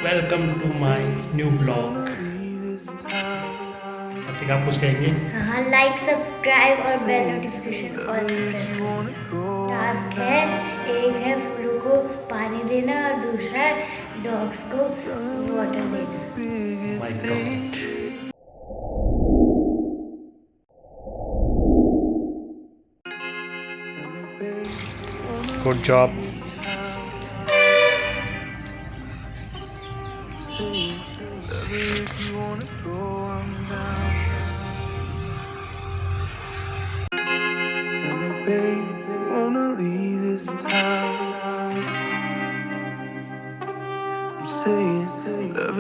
Welcome to my new blog. Pratik आप कुछ कहेंगे? हाँ, लाइक सब्सक्राइब और बेल नोटिफिकेशन ऑल प्रेस करना। टास्क है, एक है फ्लू को पानी देना और दूसरा डॉग्स को वाटर देना। My God, good job.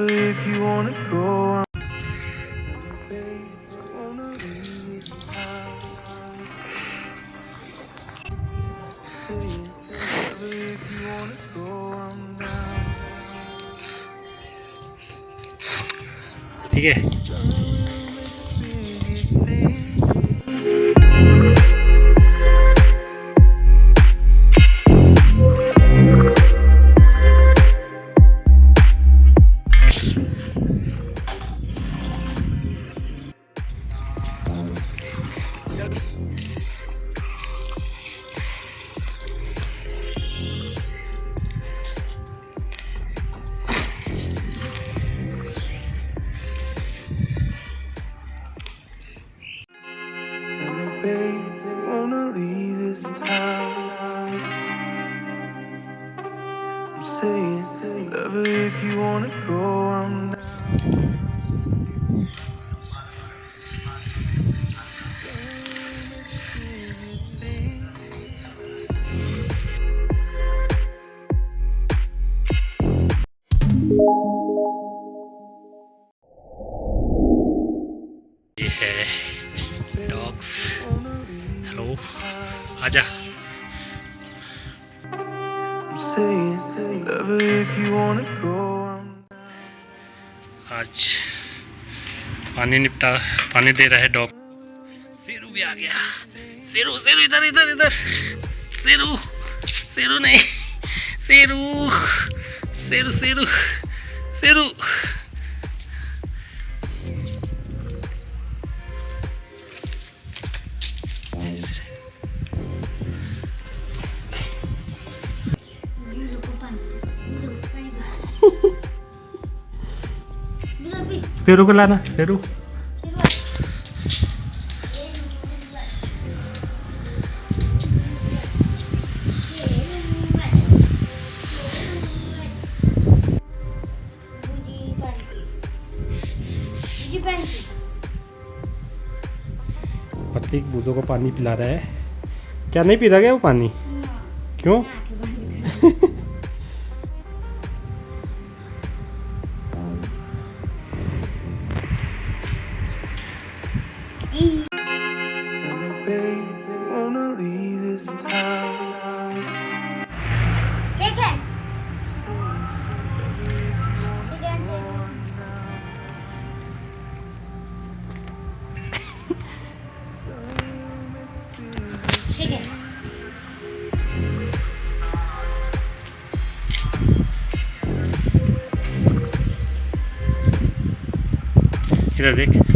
If you wanna go, ठीक है। wanna leave this town. I'm saying, love her if you wanna go. I'm ये है डॉग्स। हेलो, आजा। आज पानी दे रहा है डॉग। शेरू भी आ गया। शेरू शेरू इधर इधर इधर। शेरू शेरू नहीं, शेरू शेरू शेरू शेरू। शेरू को लाना, शेरू। प्रतीक बूजों को पानी पिला रहा है। क्या नहीं पी रहा क्या वो पानी? क्यों? इधर देख।